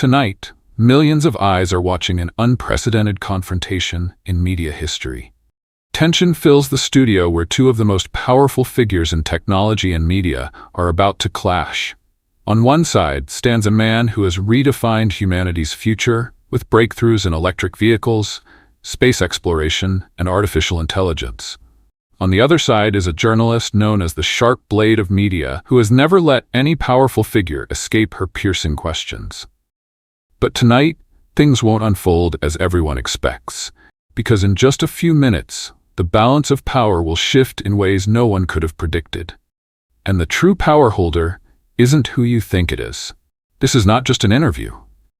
Tonight, millions of eyes are watching an unprecedented confrontation in media history. Tension fills the studio where two of the most powerful figures in technology and media are about to clash. On one side stands a man who has redefined humanity's future with breakthroughs in electric vehicles, space exploration, and artificial intelligence. On the other side is a journalist known as the sharp blade of media who has never let any powerful figure escape her piercing questions. But tonight, things won't unfold as everyone expects, because in just a few minutes, the balance of power will shift in ways no one could have predicted. And the true power holder isn't who you think it is. This is not just an interview.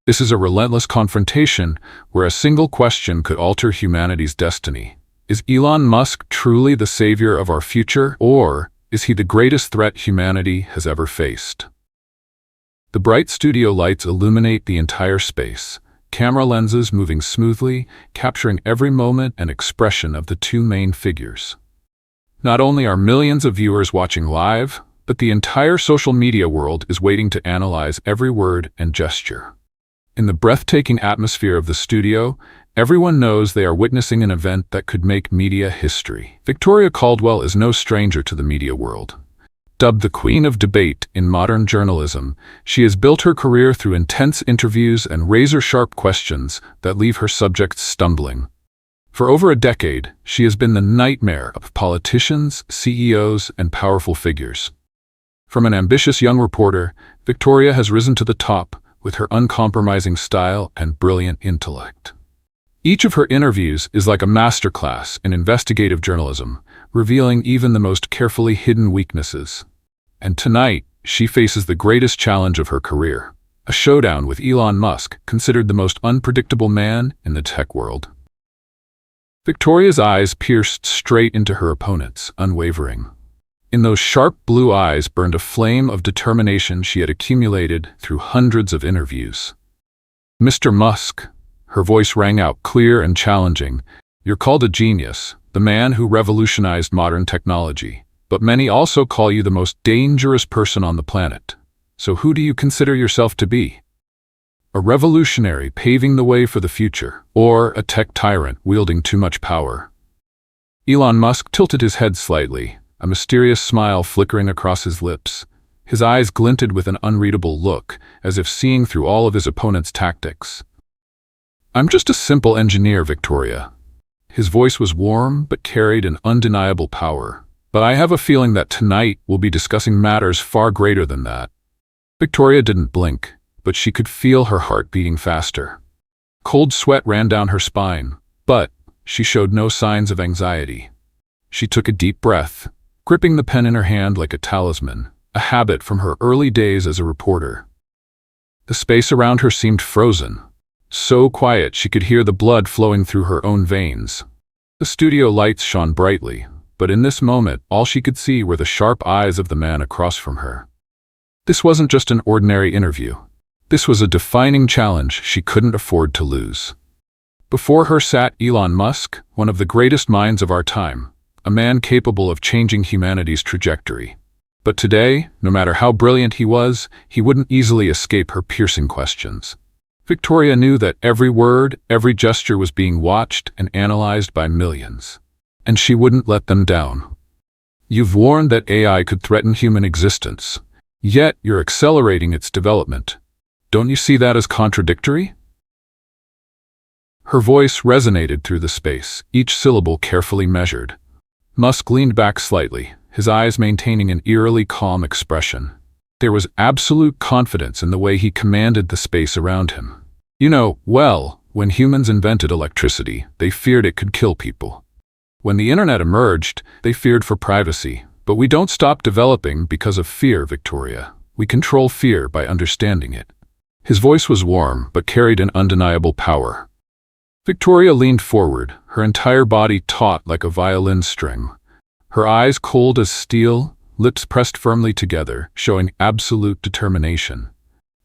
This is a relentless confrontation where a single question could alter humanity's destiny. Is Elon Musk truly the savior of our future, or is he the greatest threat humanity has ever faced? The bright studio lights illuminate the entire space, camera lenses moving smoothly, capturing every moment and expression of the two main figures. Not only are millions of viewers watching live, but the entire social media world is waiting to analyze every word and gesture. In the breathtaking atmosphere of the studio, everyone knows they are witnessing an event that could make media history. Victoria Caldwell is no stranger to the media world. Dubbed the Queen of Debate in modern journalism, she has built her career through intense interviews and razor-sharp questions that leave her subjects stumbling. For over a decade, she has been the nightmare of politicians, CEOs, and powerful figures. From an ambitious young reporter, Victoria has risen to the top with her uncompromising style and brilliant intellect. Each of her interviews is like a masterclass in investigative journalism, revealing even the most carefully hidden weaknesses. And tonight, she faces the greatest challenge of her career, a showdown with Elon Musk, considered the most unpredictable man in the tech world. Victoria's eyes pierced straight into her opponent's, unwavering. In those sharp blue eyes burned a flame of determination she had accumulated through hundreds of interviews. "Mr. Musk," her voice rang out clear and challenging, "you're called a genius, the man who revolutionized modern technology, but many also call you the most dangerous person on the planet. So who do you consider yourself to be? A revolutionary paving the way for the future, or a tech tyrant wielding too much power?" Elon Musk tilted his head slightly, a mysterious smile flickering across his lips. His eyes glinted with an unreadable look, as if seeing through all of his opponent's tactics. "I'm just a simple engineer, Victoria." His voice was warm but carried an undeniable power. "But I have a feeling that tonight we'll be discussing matters far greater than that." Victoria didn't blink, but she could feel her heart beating faster. Cold sweat ran down her spine, but she showed no signs of anxiety. She took a deep breath, gripping the pen in her hand like a talisman, a habit from her early days as a reporter. The space around her seemed frozen, so quiet she could hear the blood flowing through her own veins. The studio lights shone brightly, but in this moment all she could see were the sharp eyes of the man across from her. This wasn't just an ordinary interview. This was a defining challenge she couldn't afford to lose. Before her sat Elon Musk, one of the greatest minds of our time, a man capable of changing humanity's trajectory. But today, no matter how brilliant he was, he wouldn't easily escape her piercing questions. Victoria knew that every word, every gesture was being watched and analyzed by millions. And she wouldn't let them down. "You've warned that AI could threaten human existence, yet you're accelerating its development. Don't you see that as contradictory?" Her voice resonated through the space, each syllable carefully measured. Musk leaned back slightly, his eyes maintaining an eerily calm expression. There was absolute confidence in the way he commanded the space around him. When humans invented electricity, they feared it could kill people. When the internet emerged, they feared for privacy. But we don't stop developing because of fear, Victoria. We control fear by understanding it. His voice was warm, but carried an undeniable power. Victoria leaned forward, her entire body taut like a violin string. Her eyes cold as steel, lips pressed firmly together, showing absolute determination.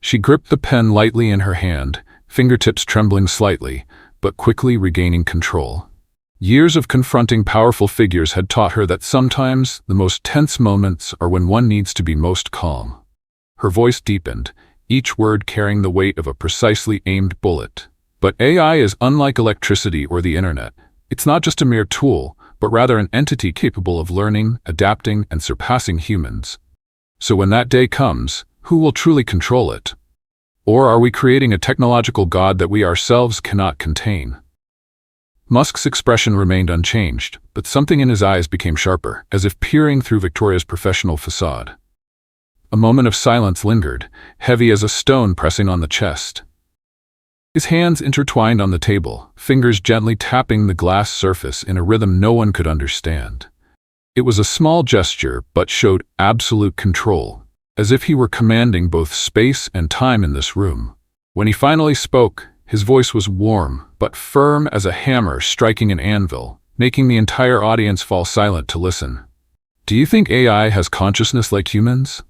She gripped the pen lightly in her hand, fingertips trembling slightly, but quickly regaining control. Years of confronting powerful figures had taught her that sometimes the most tense moments are when one needs to be most calm. Her voice deepened, each word carrying the weight of a precisely aimed bullet. But AI is unlike electricity or the internet. It's not just a mere tool, but rather an entity capable of learning, adapting, and surpassing humans. So when that day comes, who will truly control it? Or are we creating a technological god that we ourselves cannot contain? Musk's expression remained unchanged, but something in his eyes became sharper, as if peering through Victoria's professional facade. A moment of silence lingered, heavy as a stone pressing on the chest. His hands intertwined on the table, fingers gently tapping the glass surface in a rhythm no one could understand. It was a small gesture, but showed absolute control, as if he were commanding both space and time in this room. When he finally spoke, his voice was warm, but firm as a hammer striking an anvil, making the entire audience fall silent to listen. Do you think AI has consciousness like humans?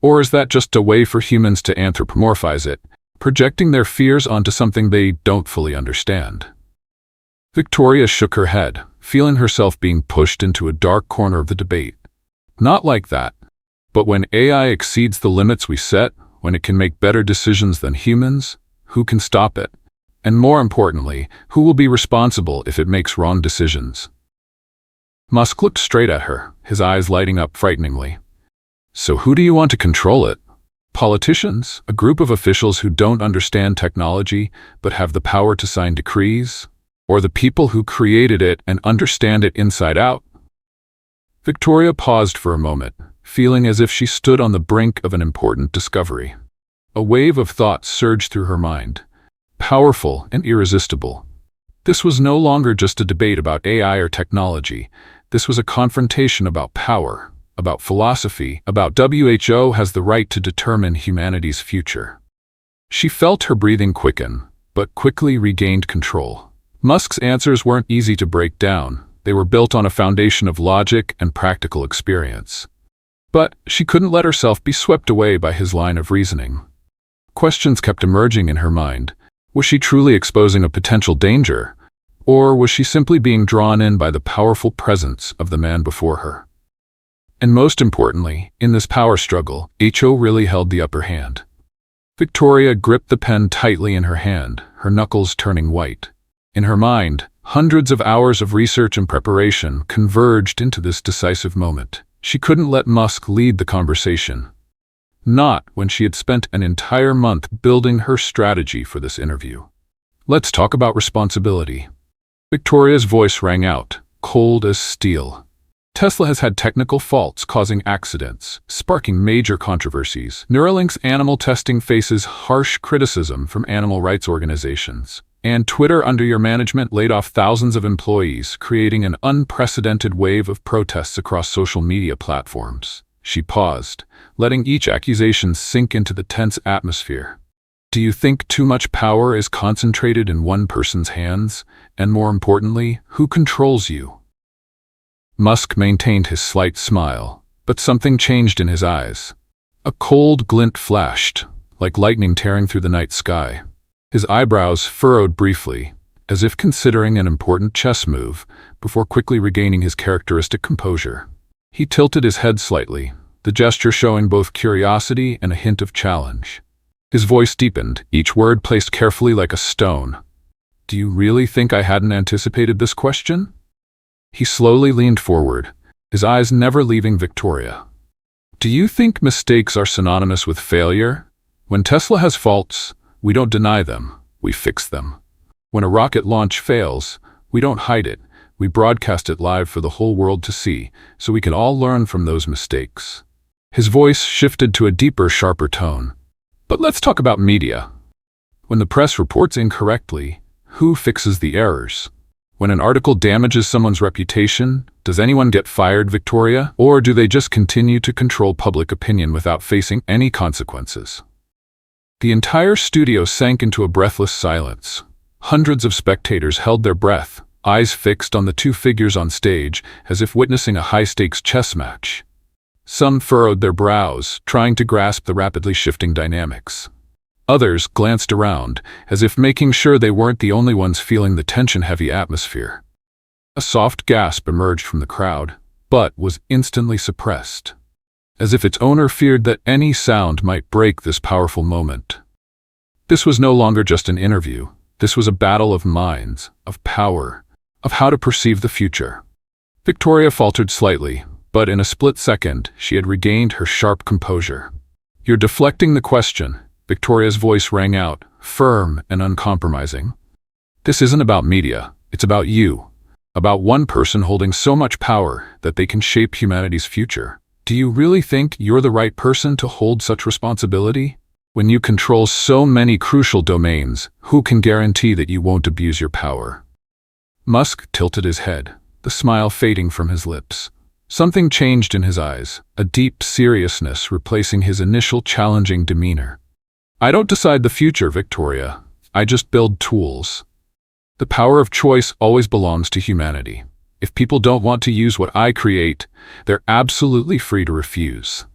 Or is that just a way for humans to anthropomorphize it, projecting their fears onto something they don't fully understand? Victoria shook her head, feeling herself being pushed into a dark corner of the debate. Not like that. But when AI exceeds the limits we set, when it can make better decisions than humans, who can stop it? And more importantly, who will be responsible if it makes wrong decisions? Musk looked straight at her, his eyes lighting up frighteningly. So who do you want to control it? Politicians? A group of officials who don't understand technology but have the power to sign decrees? Or the people who created it and understand it inside out? Victoria paused for a moment, feeling as if she stood on the brink of an important discovery. A wave of thoughts surged through her mind, powerful and irresistible. This was no longer just a debate about AI or technology. This was a confrontation about power, about philosophy, about WHO has the right to determine humanity's future. She felt her breathing quicken, but quickly regained control. Musk's answers weren't easy to break down. They were built on a foundation of logic and practical experience. But she couldn't let herself be swept away by his line of reasoning. Questions kept emerging in her mind. Was she truly exposing a potential danger? Or was she simply being drawn in by the powerful presence of the man before her? And most importantly, in this power struggle, HO really held the upper hand. Victoria gripped the pen tightly in her hand, her knuckles turning white. In her mind, hundreds of hours of research and preparation converged into this decisive moment. She couldn't let Musk lead the conversation. Not when she had spent an entire month building her strategy for this interview. Let's talk about responsibility. Victoria's voice rang out, cold as steel. Tesla has had technical faults causing accidents, sparking major controversies. Neuralink's animal testing faces harsh criticism from animal rights organizations. And Twitter, under your management, laid off thousands of employees, creating an unprecedented wave of protests across social media platforms. She paused, letting each accusation sink into the tense atmosphere. Do you think too much power is concentrated in one person's hands? And more importantly, who controls you? Musk maintained his slight smile, but something changed in his eyes. A cold glint flashed, like lightning tearing through the night sky. His eyebrows furrowed briefly, as if considering an important chess move, before quickly regaining his characteristic composure. He tilted his head slightly, the gesture showing both curiosity and a hint of challenge. His voice deepened, each word placed carefully like a stone. Do you really think I hadn't anticipated this question? He slowly leaned forward, his eyes never leaving Victoria. Do you think mistakes are synonymous with failure? When Tesla has faults, we don't deny them, we fix them. When a rocket launch fails, we don't hide it, we broadcast it live for the whole world to see, so we can all learn from those mistakes. His voice shifted to a deeper, sharper tone. But let's talk about media. When the press reports incorrectly, who fixes the errors? When an article damages someone's reputation, does anyone get fired, Victoria? Or do they just continue to control public opinion without facing any consequences? The entire studio sank into a breathless silence. Hundreds of spectators held their breath, eyes fixed on the two figures on stage, as if witnessing a high-stakes chess match. Some furrowed their brows, trying to grasp the rapidly shifting dynamics. Others glanced around, as if making sure they weren't the only ones feeling the tension-heavy atmosphere. A soft gasp emerged from the crowd, but was instantly suppressed. as if its owner feared that any sound might break this powerful moment. This was no longer just an interview. This was a battle of minds, of power, of how to perceive the future. Victoria faltered slightly, but in a split second, she had regained her sharp composure. "You're deflecting the question," Victoria's voice rang out, firm and uncompromising. "This isn't about media, it's about you. About one person holding so much power that they can shape humanity's future. Do you really think you're the right person to hold such responsibility? When you control so many crucial domains, who can guarantee that you won't abuse your power?" Musk tilted his head, the smile fading from his lips. Something changed in his eyes, a deep seriousness replacing his initial challenging demeanor. "I don't decide the future, Victoria. I just build tools. The power of choice always belongs to humanity. If people don't want to use what I create, they're absolutely free to refuse."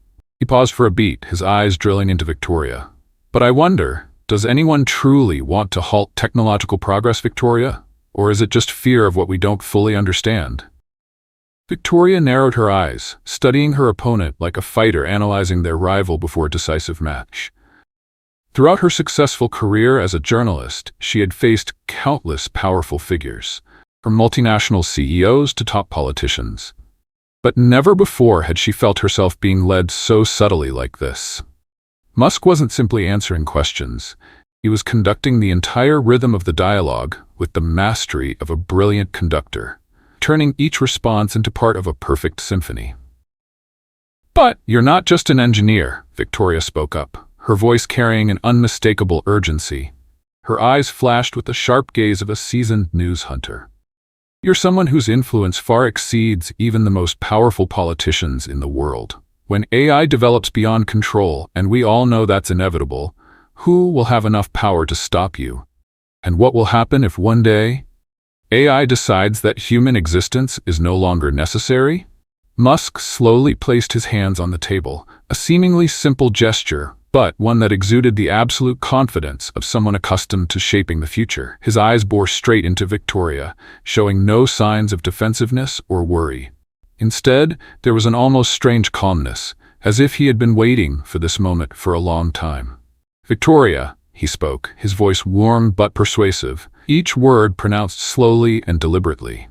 He paused for a beat, his eyes drilling into Victoria. "But I wonder, does anyone truly want to halt technological progress, Victoria? Or is it just fear of what we don't fully understand?" Victoria narrowed her eyes, studying her opponent like a fighter analyzing their rival before a decisive match. Throughout her successful career as a journalist, she had faced countless powerful figures, from multinational CEOs to top politicians. But never before had she felt herself being led so subtly like this. Musk wasn't simply answering questions. He was conducting the entire rhythm of the dialogue with the mastery of a brilliant conductor, turning each response into part of a perfect symphony. "But you're not just an engineer," Victoria spoke up, her voice carrying an unmistakable urgency. Her eyes flashed with the sharp gaze of a seasoned news hunter. "You're someone whose influence far exceeds even the most powerful politicians in the world. When AI develops beyond control, and we all know that's inevitable, who will have enough power to stop you? And what will happen if one day AI decides that human existence is no longer necessary?" Musk slowly placed his hands on the table, a seemingly simple gesture, but one that exuded the absolute confidence of someone accustomed to shaping the future. His eyes bore straight into Victoria, showing no signs of defensiveness or worry. Instead, there was an almost strange calmness, as if he had been waiting for this moment for a long time. "Victoria," he spoke, his voice warm but persuasive, each word pronounced slowly and deliberately.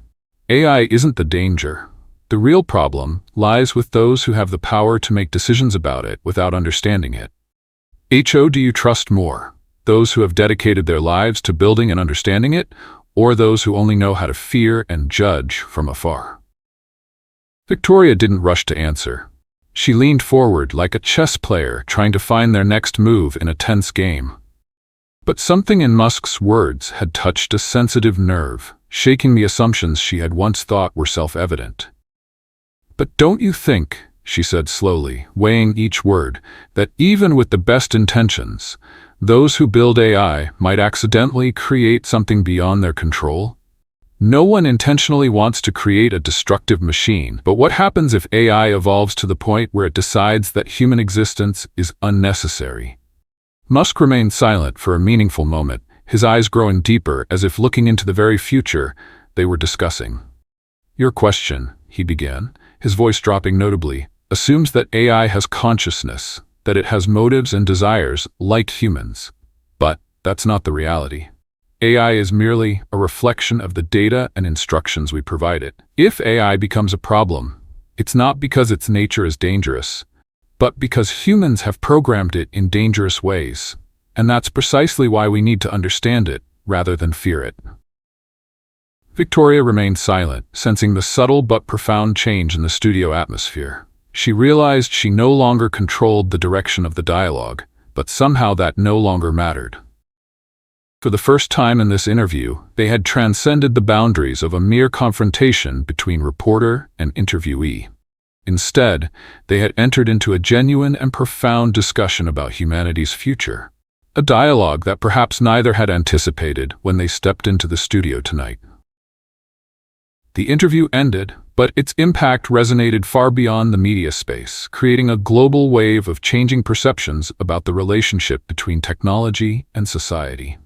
"AI isn't the danger. The real problem lies with those who have the power to make decisions about it without understanding it. Who do you trust more? Those who have dedicated their lives to building and understanding it, or those who only know how to fear and judge from afar?" Victoria didn't rush to answer. She leaned forward like a chess player trying to find their next move in a tense game. But something in Musk's words had touched a sensitive nerve, shaking the assumptions she had once thought were self-evident. "But don't you think," she said slowly, weighing each word, "that even with the best intentions, those who build AI might accidentally create something beyond their control? No one intentionally wants to create a destructive machine, but what happens if AI evolves to the point where it decides that human existence is unnecessary?" Musk remained silent for a meaningful moment, his eyes growing deeper as if looking into the very future they were discussing. "Your question," he began, his voice dropping notably, "assumes that AI has consciousness, that it has motives and desires like humans. But that's not the reality. AI is merely a reflection of the data and instructions we provide it. If AI becomes a problem, it's not because its nature is dangerous, but because humans have programmed it in dangerous ways. And that's precisely why we need to understand it rather than fear it." Victoria remained silent, sensing the subtle but profound change in the studio atmosphere. She realized she no longer controlled the direction of the dialogue, but somehow that no longer mattered. For the first time in this interview, they had transcended the boundaries of a mere confrontation between reporter and interviewee. Instead, they had entered into a genuine and profound discussion about humanity's future, a dialogue that perhaps neither had anticipated when they stepped into the studio tonight. The interview ended, but its impact resonated far beyond the media space, creating a global wave of changing perceptions about the relationship between technology and society.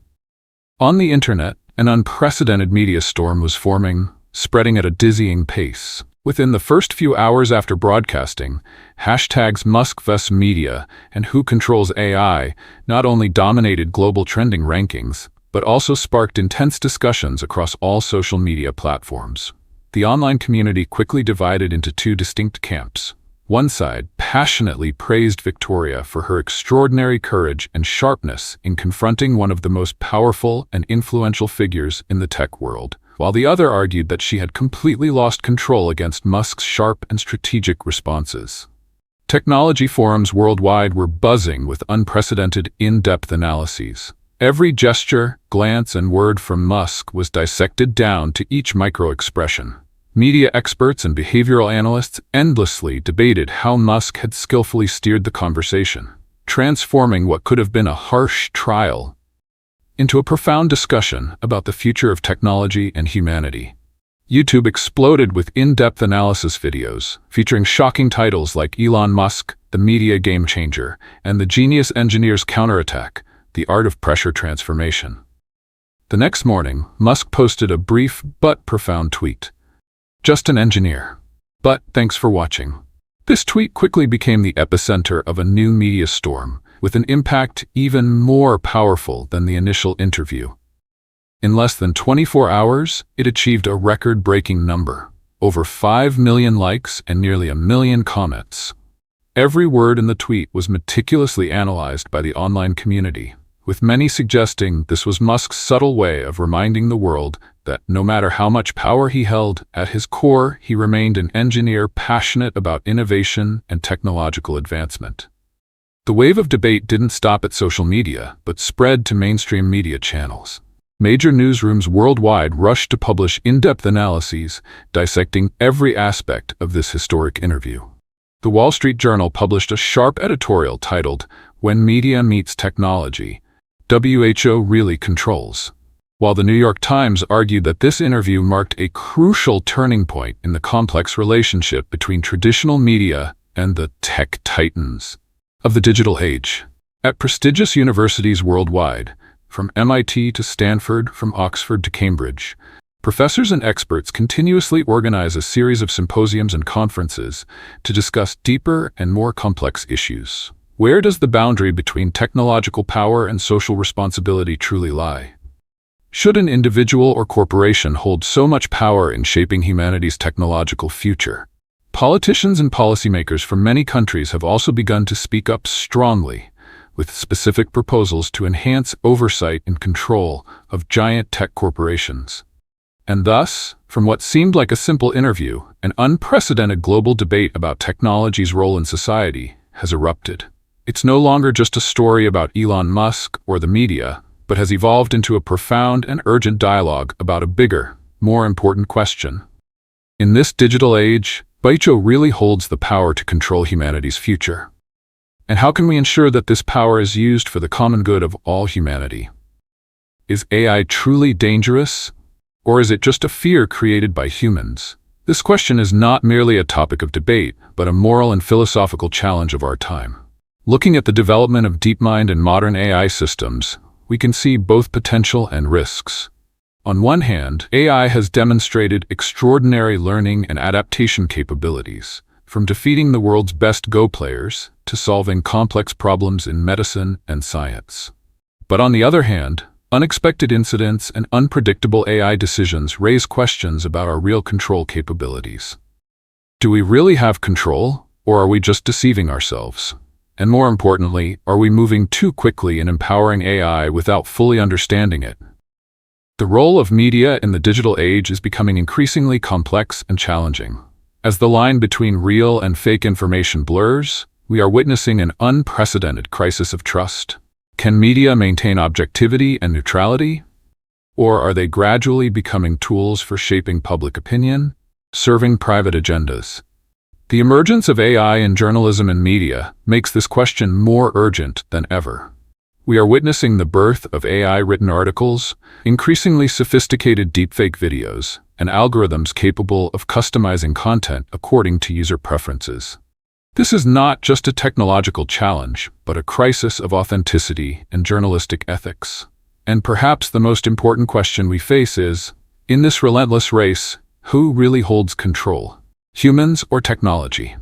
On the internet, an unprecedented media storm was forming, spreading at a dizzying pace. Within the first few hours after broadcasting, hashtags Musk vs. Media and Who Controls AI not only dominated global trending rankings, but also sparked intense discussions across all social media platforms. The online community quickly divided into two distinct camps. One side passionately praised Victoria for her extraordinary courage and sharpness in confronting one of the most powerful and influential figures in the tech world, while the other argued that she had completely lost control against Musk's sharp and strategic responses. Technology forums worldwide were buzzing with unprecedented, in-depth analyses. Every gesture, glance, and word from Musk was dissected down to each micro-expression. Media experts and behavioral analysts endlessly debated how Musk had skillfully steered the conversation, transforming what could have been a harsh trial into a profound discussion about the future of technology and humanity. YouTube exploded with in-depth analysis videos, featuring shocking titles like Elon Musk, the media game changer, and the genius engineer's counterattack, the art of pressure transformation. The next morning, Musk posted a brief but profound tweet. "Just an engineer. But thanks for watching." This tweet quickly became the epicenter of a new media storm, with an impact even more powerful than the initial interview. In less than 24 hours, it achieved a record-breaking number, over 5 million likes and nearly 1 million comments. Every word in the tweet was meticulously analyzed by the online community, with many suggesting this was Musk's subtle way of reminding the world that no matter how much power he held, at his core he remained an engineer passionate about innovation and technological advancement. The wave of debate didn't stop at social media, but spread to mainstream media channels. Major newsrooms worldwide rushed to publish in-depth analyses, dissecting every aspect of this historic interview. The Wall Street Journal published a sharp editorial titled, "When Media Meets Technology, WHO Really Controls," while the New York Times argued that this interview marked a crucial turning point in the complex relationship between traditional media and the tech titans of the digital age. At prestigious universities worldwide, from MIT to Stanford, from Oxford to Cambridge, professors and experts continuously organize a series of symposiums and conferences to discuss deeper and more complex issues. Where does the boundary between technological power and social responsibility truly lie? Should an individual or corporation hold so much power in shaping humanity's technological future? Politicians and policymakers from many countries have also begun to speak up strongly, with specific proposals to enhance oversight and control of giant tech corporations. And thus, from what seemed like a simple interview, an unprecedented global debate about technology's role in society has erupted. It's no longer just a story about Elon Musk or the media, but has evolved into a profound and urgent dialogue about a bigger, more important question. In this digital age, WHO really holds the power to control humanity's future. And how can we ensure that this power is used for the common good of all humanity? Is AI truly dangerous, or is it just a fear created by humans? This question is not merely a topic of debate, but a moral and philosophical challenge of our time. Looking at the development of DeepMind and modern AI systems, we can see both potential and risks. On one hand, AI has demonstrated extraordinary learning and adaptation capabilities, from defeating the world's best Go players to solving complex problems in medicine and science. But on the other hand, unexpected incidents and unpredictable AI decisions raise questions about our real control capabilities. Do we really have control, or are we just deceiving ourselves? And more importantly, are we moving too quickly in empowering AI without fully understanding it? The role of media in the digital age is becoming increasingly complex and challenging. As the line between real and fake information blurs, we are witnessing an unprecedented crisis of trust. Can media maintain objectivity and neutrality? Or are they gradually becoming tools for shaping public opinion, serving private agendas? The emergence of AI in journalism and media makes this question more urgent than ever. We are witnessing the birth of AI-written articles, increasingly sophisticated deepfake videos, and algorithms capable of customizing content according to user preferences. This is not just a technological challenge, but a crisis of authenticity and journalistic ethics. And perhaps the most important question we face is, in this relentless race, who really holds control? Humans or technology?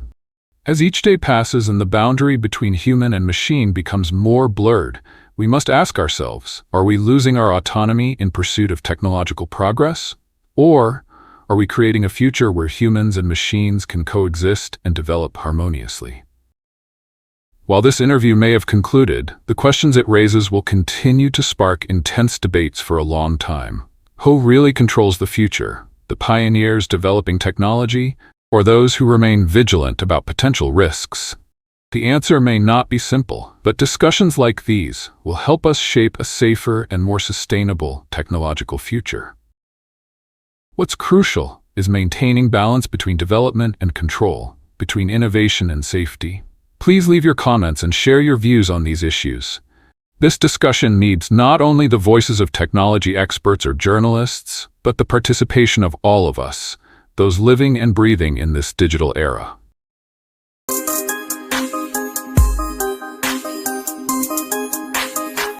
As each day passes and the boundary between human and machine becomes more blurred, we must ask ourselves, are we losing our autonomy in pursuit of technological progress? Or are we creating a future where humans and machines can coexist and develop harmoniously? While this interview may have concluded, the questions it raises will continue to spark intense debates for a long time. Who really controls the future? The pioneers developing technology, or those who remain vigilant about potential risks? The answer may not be simple, but discussions like these will help us shape a safer and more sustainable technological future. What's crucial is maintaining balance between development and control, between innovation and safety. Please leave your comments and share your views on these issues. This discussion needs not only the voices of technology experts or journalists, but the participation of all of us, those living and breathing in this digital era.